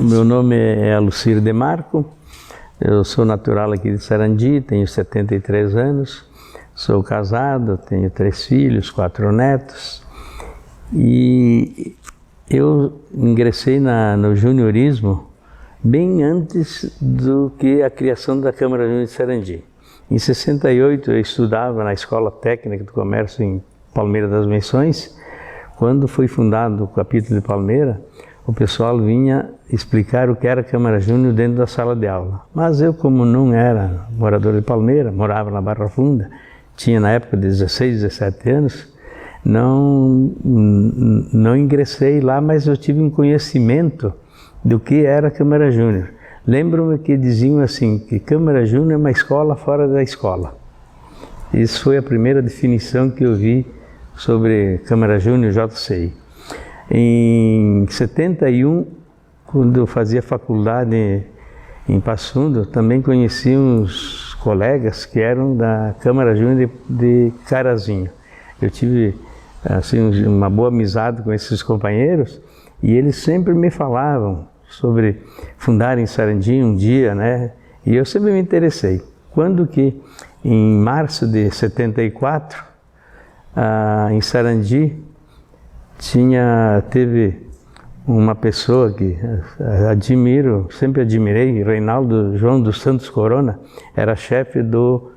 Meu nome é Alucir Demarco, eu sou natural aqui de Sarandi, tenho 73 anos, sou casado, tenho 3 filhos, 4 netos e eu ingressei no juniorismo bem antes do que a criação da Câmara Júnior de Sarandi. Em 68 eu estudava na Escola Técnica do Comércio em Palmeira das Missões. Quando foi fundado o capítulo de Palmeira, o pessoal vinha explicar o que era a Câmara Júnior dentro da sala de aula. Mas eu, como não era morador de Palmeira, morava na Barra Funda, tinha na época 16, 17 anos, não ingressei lá, mas eu tive um conhecimento do que era a Câmara Júnior. Lembro-me que diziam assim, que Câmara Júnior é uma escola fora da escola. Isso foi a primeira definição que eu vi sobre Câmara Júnior JCI. Em 71, quando eu fazia faculdade em Passo Fundo, também conheci uns colegas que eram da Câmara Júnior de Carazinho. Eu tive assim, uma boa amizade com esses companheiros e eles sempre me falavam sobre fundar em Sarandi um dia, né? E eu sempre me interessei. Quando que, em março de 74, em Sarandi, teve uma pessoa que admiro, sempre admirei, Reinaldo João dos Santos Corona, era chefe do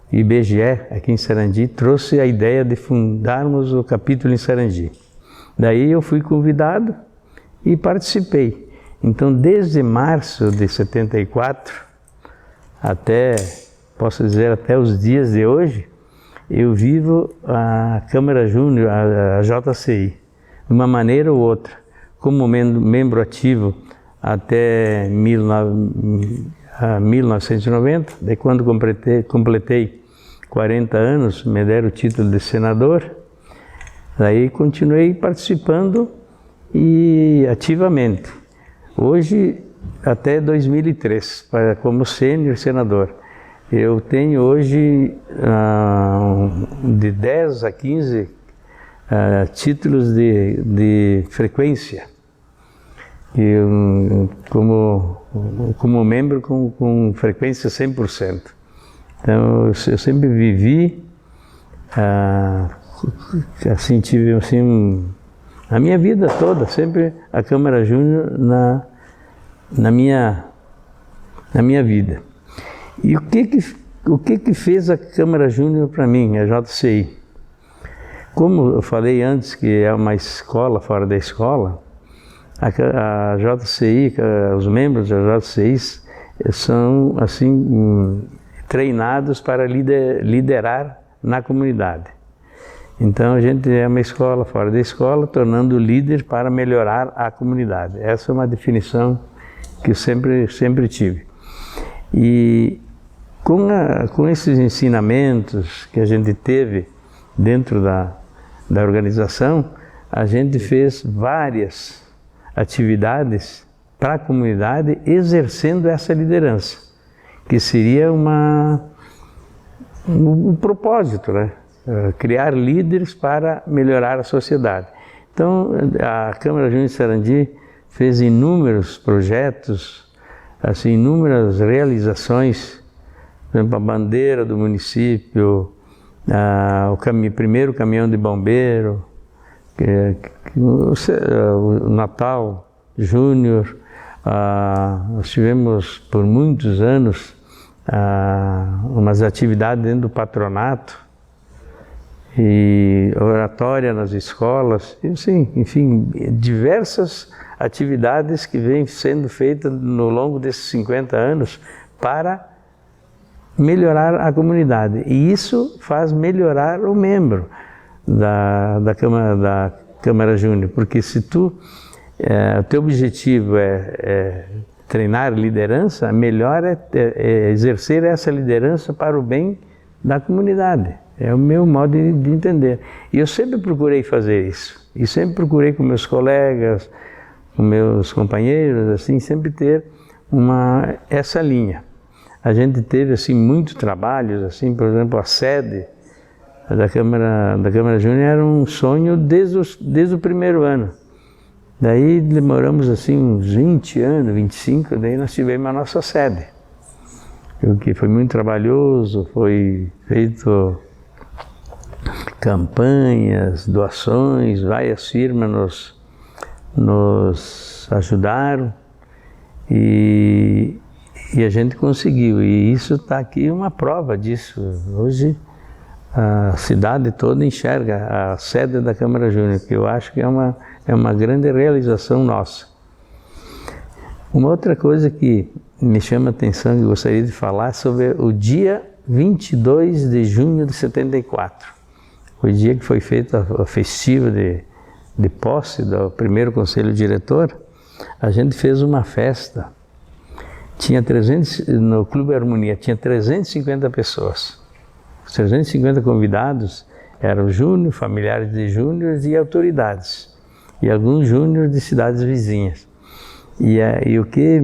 IBGE aqui em Sarandi, trouxe a ideia de fundarmos o capítulo em Sarandi. Daí eu fui convidado e participei. Então, desde março de 74 até, posso dizer, até os dias de hoje, eu vivo a Câmara Júnior, a JCI, de uma maneira ou outra, como membro ativo até 1990, daí quando completei 40 anos, me deram o título de senador, daí continuei participando e ativamente. Hoje, até 2003, como sênior senador. Eu tenho hoje de 10 a 15 títulos de frequência, como membro com frequência 100%. Então, eu sempre vivi, assim, tive assim, a minha vida toda, sempre a Câmara Júnior na minha vida. E o que fez a Câmara Júnior para mim, a JCI? Como eu falei antes que é uma escola fora da escola, a JCI, os membros da JCI são assim treinados para liderar na comunidade. Então a gente é uma escola fora da escola, tornando líder para melhorar a comunidade. Essa é uma definição que eu sempre tive. E com esses ensinamentos que a gente teve dentro da organização, a gente fez várias atividades para a comunidade exercendo essa liderança, que seria um propósito, né? Criar líderes para melhorar a sociedade. Então, a Câmara Júnior de Sarandi fez inúmeros projetos, assim, inúmeras realizações, por exemplo, a bandeira do município, o primeiro caminhão de bombeiro, o Natal Júnior, nós tivemos por muitos anos umas atividades dentro do patronato, e oratória nas escolas, enfim, diversas atividades que vêm sendo feitas no longo desses 50 anos para melhorar a comunidade. E isso faz melhorar o membro da Câmara Júnior, porque se o teu objetivo é treinar liderança, melhor é exercer essa liderança para o bem da comunidade. É o meu modo de entender. E eu sempre procurei fazer isso. E sempre procurei com meus colegas, com meus companheiros, assim, sempre ter essa linha. A gente teve, assim, muitos trabalhos, assim, por exemplo, a sede da Câmara Júnior era um sonho desde o primeiro ano. Daí demoramos assim uns 20 anos, 25, daí nós tivemos a nossa sede. O que foi muito trabalhoso, foi feito campanhas, doações, várias firmas nos ajudaram e a gente conseguiu. E isso está aqui uma prova disso. Hoje a cidade toda enxerga a sede da Câmara Júnior, que eu acho que é uma grande realização nossa. Uma outra coisa que me chama a atenção e gostaria de falar sobre o dia 22 de junho de 74. Foi o dia que foi feita a festiva de posse do primeiro conselho diretor. A gente fez uma festa. Tinha no Clube Harmonia tinha 350 pessoas. Os 350 convidados eram júnior, familiares de júniores e autoridades. E alguns júniores de cidades vizinhas. E o que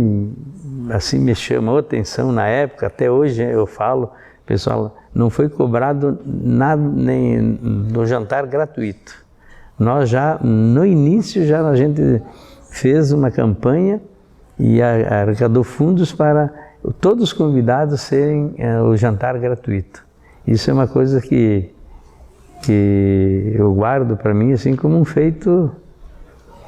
assim me chamou a atenção na época, até hoje eu falo, pessoal, não foi cobrado nada, nem no jantar gratuito. Nós já, no início, já a gente fez uma campanha e arrecadou fundos para todos os convidados terem o jantar gratuito. Isso é uma coisa que eu guardo para mim assim como um feito,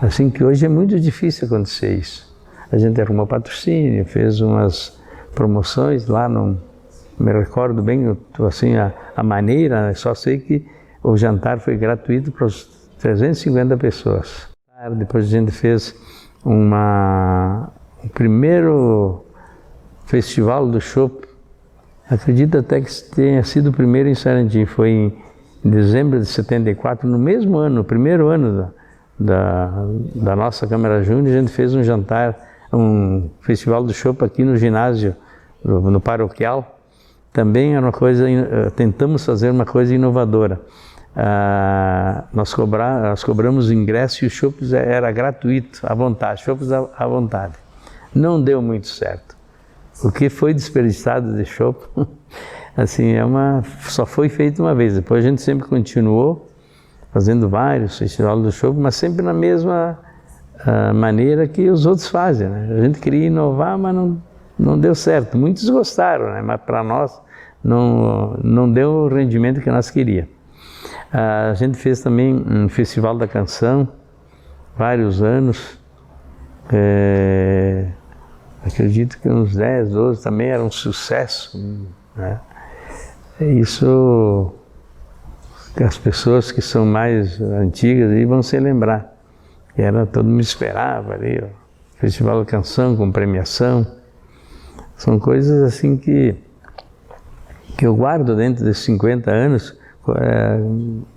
assim que hoje é muito difícil acontecer isso. A gente arrumou patrocínio, fez umas promoções lá, não me recordo bem assim a maneira, só sei que o jantar foi gratuito para os 350 pessoas. Depois a gente fez o primeiro festival do chopp. Acredito até que tenha sido o primeiro em Sarandi, foi em dezembro de 74, no mesmo ano, no primeiro ano da nossa Câmara Júnior, a gente fez um jantar, um festival do chopp aqui no ginásio, no paroquial. Também era uma coisa, tentamos fazer uma coisa inovadora. Nós cobramos o ingresso e o chopp era gratuito, à vontade, chopps à vontade. Não deu muito certo. O que foi desperdiçado de chopp, assim, só foi feito uma vez. Depois a gente sempre continuou fazendo vários festivais do chopp, mas sempre na mesma maneira que os outros fazem, né? A gente queria inovar, mas não deu certo. Muitos gostaram, né? Mas para nós não deu o rendimento que nós queríamos. A gente fez também um festival da canção, vários anos. Acredito que uns 10, 12 também era um sucesso, né? Isso, as pessoas que são mais antigas aí vão se lembrar. Todo mundo esperava ali, o Festival da Canção com premiação. São coisas assim que eu guardo dentro desses 50 anos,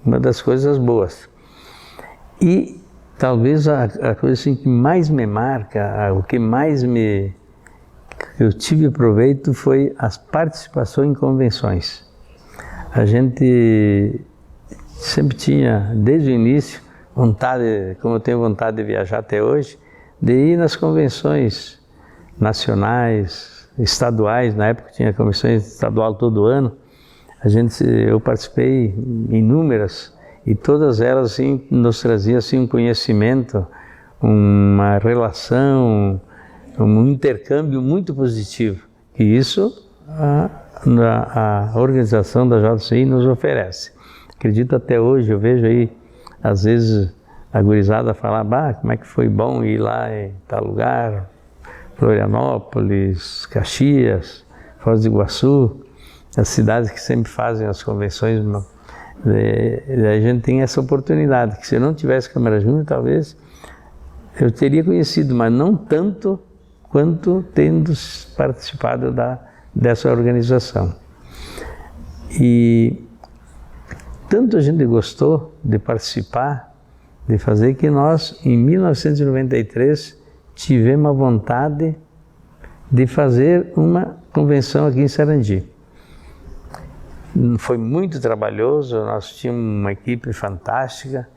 uma das coisas boas. E talvez a coisa assim que mais me marca, o que mais eu tive proveito foi as participações em convenções. A gente sempre tinha, desde o início, vontade, como eu tenho vontade de viajar até hoje, de ir nas convenções nacionais, estaduais. Na época tinha convenções estadual todo ano. Eu participei em inúmeras, e todas elas assim, nos traziam assim, um conhecimento, uma relação, um intercâmbio muito positivo. E isso a organização da JCI nos oferece. Acredito até hoje, eu vejo aí, às vezes, a gurizada falar, como é que foi bom ir lá em tal lugar, Florianópolis, Caxias, Foz do Iguaçu, as cidades que sempre fazem as convenções. A gente tem essa oportunidade, que se eu não tivesse Câmara Júnior, talvez eu teria conhecido, mas não tanto quanto tendo participado dessa organização. E tanto a gente gostou de participar, de fazer, que nós, em 1993, tivemos a vontade de fazer uma convenção aqui em Sarandi. Foi muito trabalhoso, nós tínhamos uma equipe fantástica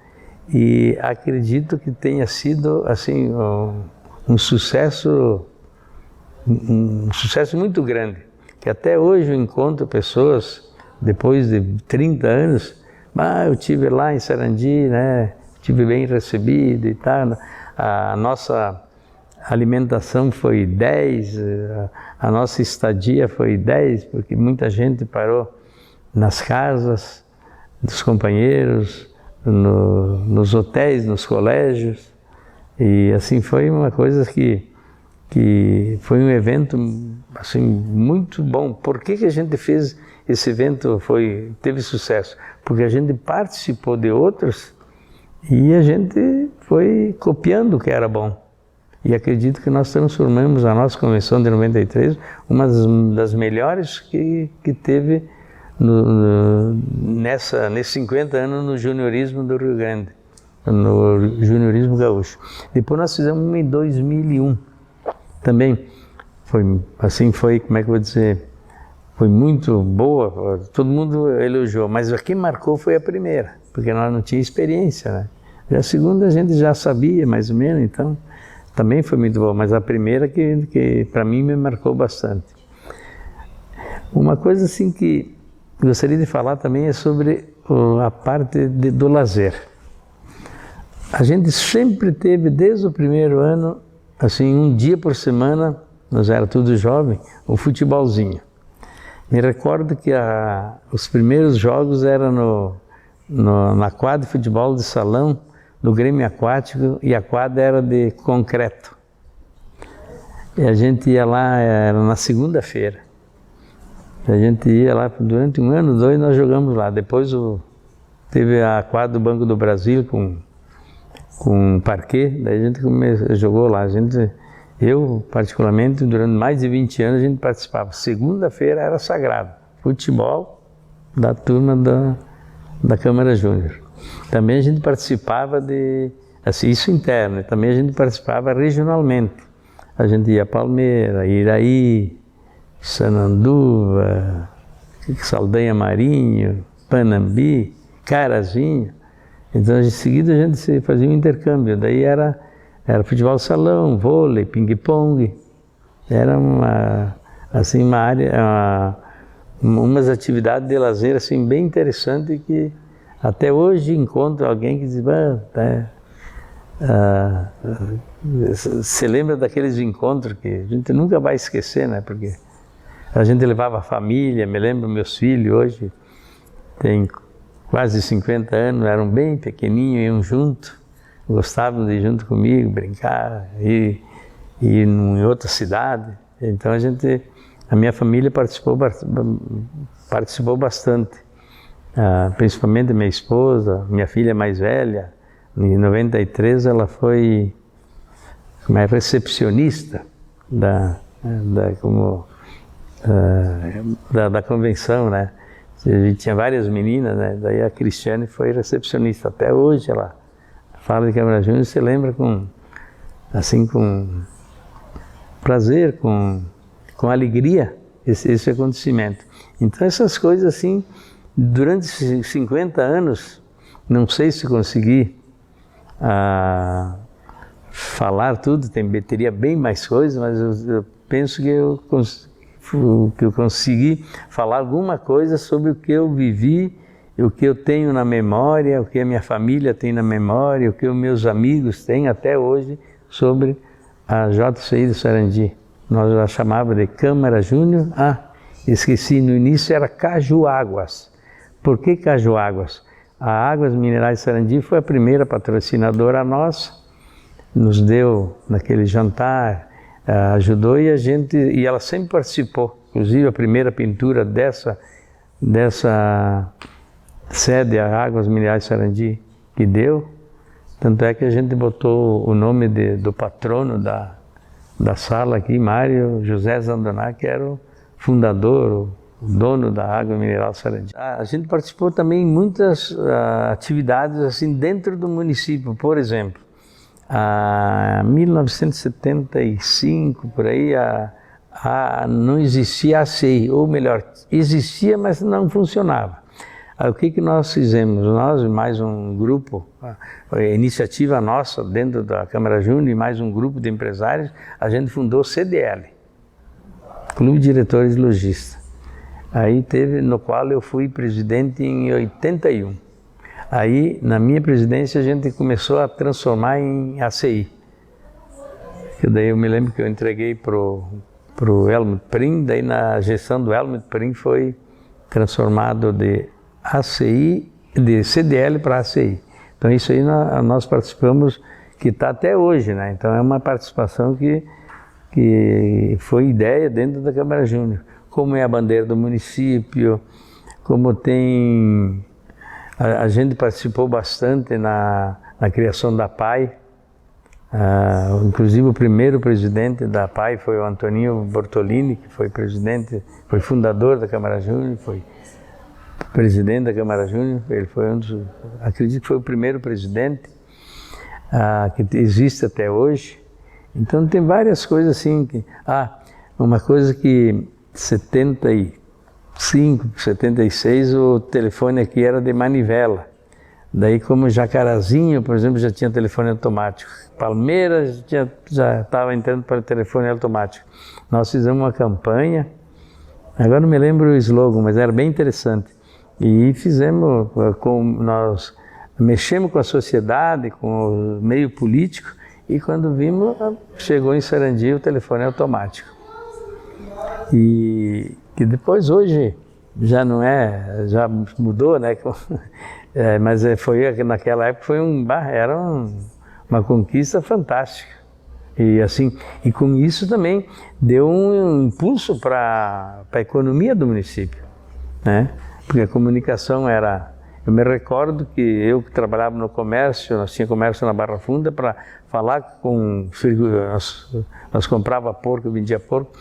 e acredito que tenha sido assim um sucesso muito grande, que até hoje eu encontro pessoas, depois de 30 anos, eu estive lá em Sarandi, né, estive bem recebido e tal. a nossa alimentação foi 10, a nossa estadia foi 10, porque muita gente parou nas casas dos companheiros, nos hotéis, nos colégios, e assim foi uma coisa que foi um evento assim muito bom. Por que a gente fez esse evento, teve sucesso? Porque a gente participou de outros e a gente foi copiando o que era bom. E acredito que nós transformamos a nossa convenção de 93 uma das melhores que teve nesses 50 anos no juniorismo do Rio Grande, no juniorismo gaúcho. Depois nós fizemos uma em 2001. Também foi, como é que eu vou dizer, foi muito boa, todo mundo elogiou, mas a que marcou foi a primeira, porque nós não tínhamos experiência, né? E a segunda a gente já sabia, mais ou menos, então também foi muito boa, mas a primeira que para mim me marcou bastante. Uma coisa assim que gostaria de falar também é sobre a parte do lazer. A gente sempre teve, desde o primeiro ano, assim, um dia por semana, nós era tudo jovem, o futebolzinho. Me recordo que os primeiros jogos eram na quadra de futebol de salão, do Grêmio Aquático, e a quadra era de concreto. E a gente ia lá, era na segunda-feira. A gente ia lá durante 1 ano, 2, nós jogamos lá. Depois teve a quadra do Banco do Brasil com parquê, daí a gente jogou lá. Eu, particularmente, durante mais de 20 anos, a gente participava. Segunda-feira era sagrado, futebol da turma da Câmara Júnior. Também a gente participava assim, isso interno, também a gente participava regionalmente. A gente ia a Palmeira, Iraí, Sananduva, Saldanha Marinho, Panambi, Carazinho. Então, em seguida, a gente fazia um intercâmbio. Daí era futebol salão, vôlei, ping-pong. Era uma área, umas atividades de lazer assim, bem interessante que até hoje encontro alguém que diz, você lembra daqueles encontros que a gente nunca vai esquecer, né? Porque a gente levava a família, me lembro meus filhos hoje, têm quase 50 anos, eram bem pequenininhos, iam junto, gostavam de ir junto comigo, brincar, ir em outra cidade. Então a minha família participou bastante, principalmente minha esposa, minha filha mais velha. Em 93 ela foi recepcionista da convenção, né? A gente tinha várias meninas, né? Daí a Cristiane foi recepcionista. Até hoje ela fala de Câmara Júnior, você lembra com prazer, com alegria esse acontecimento. Então essas coisas assim, durante 50 anos, não sei se consegui falar tudo, teria bem mais coisas, mas eu penso que eu consegui falar alguma coisa sobre o que eu vivi, o que eu tenho na memória, o que a minha família tem na memória, o que os meus amigos têm até hoje sobre a JCI do Sarandi. Nós já chamávamos de Câmara Júnior. Esqueci, no início era Cajuáguas. Por que Cajuáguas? A Águas Minerais Sarandi foi a primeira patrocinadora nossa, nos deu naquele jantar, ajudou e ela sempre participou. Inclusive a primeira pintura dessa sede, a Águas Minerais Sarandi, que deu. Tanto é que a gente botou o nome do patrono da sala aqui, Mário José Zandoná, que era o fundador, o dono da Água Mineral Sarandi. A gente participou também em muitas atividades assim dentro do município. Por exemplo, em 1975, por aí, não existia a ACI, ou melhor, existia, mas não funcionava. O que nós fizemos? Nós, mais um grupo, iniciativa nossa dentro da Câmara Júnior e mais um grupo de empresários, a gente fundou o CDL, Clube de Diretores de Lojistas. Aí no qual eu fui presidente em 81. Aí, na minha presidência, a gente começou a transformar em ACI. que daí eu me lembro que eu entreguei pro Helmut Prim, daí na gestão do Helmut Prim foi transformado de ACI, de CDL para ACI. Então isso aí nós participamos, que está até hoje, né? Então é uma participação que foi ideia dentro da Câmara Júnior. Como é a bandeira do município, como tem... A gente participou bastante na criação da PAI. Inclusive o primeiro presidente da PAI foi o Antoninho Bortolini, que foi presidente, foi fundador da Câmara Júnior, foi presidente da Câmara Júnior. Ele foi acredito que foi o primeiro presidente que existe até hoje. Então tem várias coisas assim uma coisa que 75, 76 o telefone aqui era de manivela. Daí como Jacarazinho, por exemplo, já tinha telefone automático. Palmeiras já estava entrando para o telefone automático. Nós fizemos uma campanha, agora não me lembro o slogan, mas era bem interessante. E nós mexemos com a sociedade, com o meio político, e quando vimos, chegou em Sarandi o telefone automático. E que depois hoje já não é, já mudou, né? Mas naquela época era uma conquista fantástica. E assim, e com isso também deu um impulso para a economia do município, né? Porque a comunicação era... Eu me recordo que eu que trabalhava no comércio, nós tínhamos comércio na Barra Funda, para falar com nós comprava porco, vendia porco,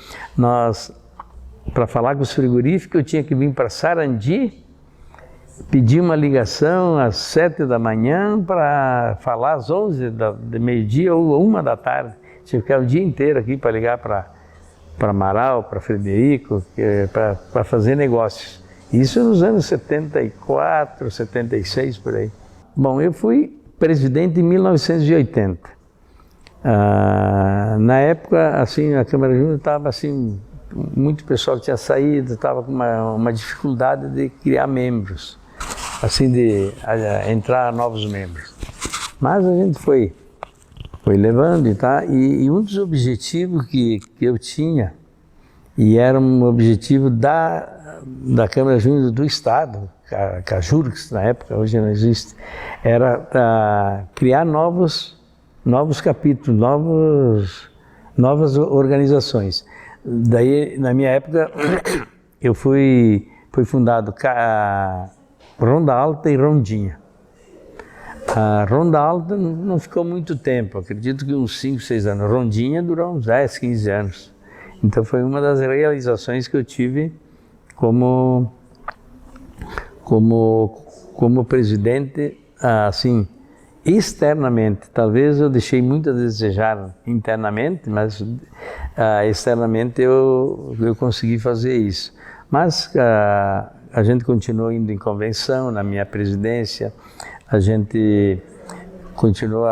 para falar com os frigoríficos eu tinha que vir para Sarandi, pedir uma ligação às 7 da manhã para falar às 11 de meio-dia ou 1 da tarde. Tinha que ficar o dia inteiro aqui para ligar para Amaral, para Frederico, para fazer negócios. Isso nos anos 74, 76, por aí. Bom, eu fui presidente em 1980. Na época, assim, a Câmara Júnior estava assim, muito pessoal que tinha saído, estava com uma dificuldade de criar membros, assim, de entrar novos membros. Mas a gente foi levando e um dos objetivos que eu tinha, e era um objetivo da Câmara Júnior do Estado, a Jurgs na época, hoje não existe, era criar novos capítulos, novas organizações. Daí, na minha época, eu foi fundado Ronda Alta e Rondinha. A Ronda Alta não ficou muito tempo, acredito que uns 5, 6 anos. Rondinha durou uns 10, 15 anos. Então foi uma das realizações que eu tive como presidente, assim, externamente. Talvez eu deixei muito a desejar internamente, mas externamente eu consegui fazer isso. Mas a gente continuou indo em convenção na minha presidência, a gente continuou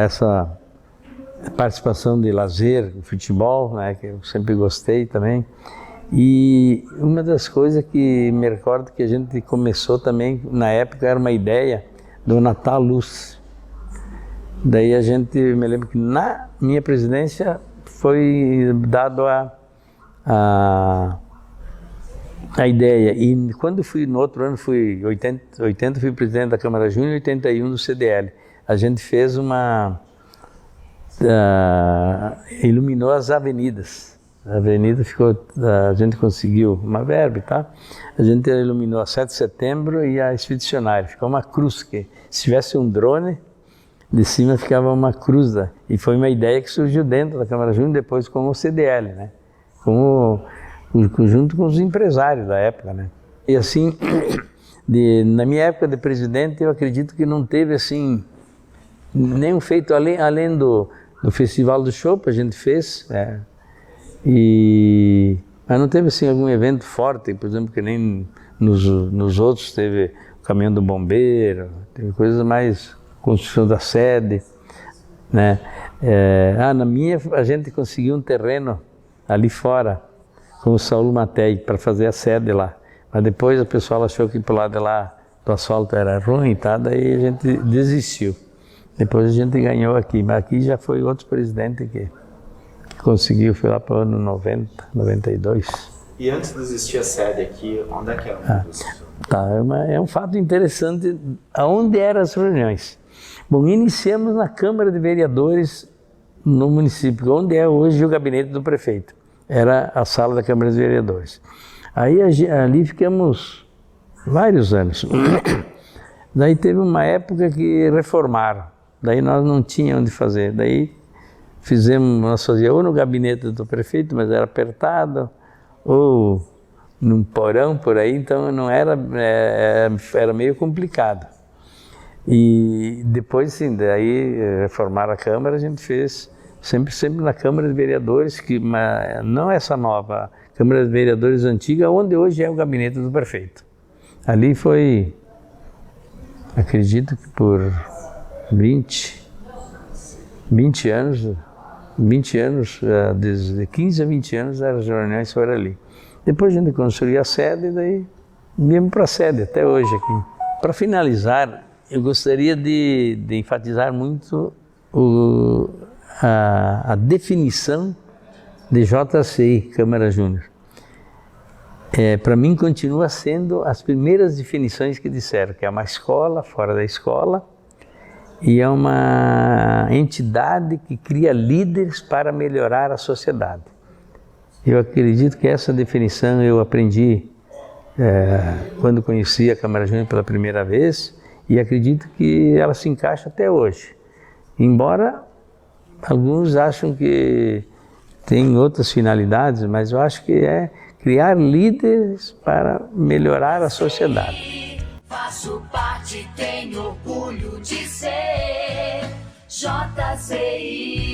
essa participação de lazer, futebol, né, que eu sempre gostei também. E uma das coisas que me recordo que a gente começou também, na época, era uma ideia do Natal Luz. Daí me lembro que na minha presidência foi dado a ideia. E quando no outro ano, fui 80 fui presidente da Câmara Júnior e 81 do CDL. A gente fez iluminou as avenidas. A avenida a gente conseguiu uma verba, tá? A gente iluminou a 7 de setembro e a Expedicionária. Ficou uma cruz, que se tivesse um drone, de cima ficava uma cruz. E foi uma ideia que surgiu dentro da Câmara Júnior, depois com o CDL, né? Junto com os empresários da época, né? E assim, na minha época de presidente, eu acredito que não teve assim, nenhum feito além do Festival do Chopp, a gente fez, mas não teve assim algum evento forte, por exemplo, que nem nos outros teve o caminhão do bombeiro, teve coisas mais, construção da sede, né? Na minha a gente conseguiu um terreno ali fora com o Saulo Matei para fazer a sede lá, mas depois o pessoal achou que pro lado de lá do asfalto era ruim, tá? Daí a gente desistiu. Depois a gente ganhou aqui, mas aqui já foi outro presidente que conseguiu, foi lá para o ano 90, 92. E antes de existir a sede aqui, onde é que era? Tá, é um fato interessante, aonde eram as reuniões. Bom, iniciamos na Câmara de Vereadores no município, onde é hoje o gabinete do prefeito. Era a sala da Câmara de Vereadores. Aí ali ficamos vários anos. Daí teve uma época que reformaram, daí nós não tínhamos onde fazer. Daí nós fazíamos ou no gabinete do prefeito, mas era apertado, ou num porão por aí, então não era meio complicado. E depois, sim, daí reformaram a Câmara, a gente fez sempre na Câmara de Vereadores, mas não essa nova, a Câmara de Vereadores antiga, onde hoje é o gabinete do prefeito. Ali foi, acredito que por 20 anos, desde 15 a 20 anos, as reuniões foram ali. Depois a gente construiu a sede e daí viemos para a sede até hoje aqui. Para finalizar, eu gostaria de enfatizar muito a definição de JCI, Câmara Júnior. Para mim continua sendo as primeiras definições que disseram, que é uma escola fora da escola e é uma entidade que cria líderes para melhorar a sociedade. Eu acredito que essa definição eu aprendi quando conheci a Câmara Júnior pela primeira vez e acredito que ela se encaixa até hoje. Embora alguns acham que tem outras finalidades, mas eu acho que é criar líderes para melhorar a sociedade. Faço parte, tenho orgulho de ser JCI.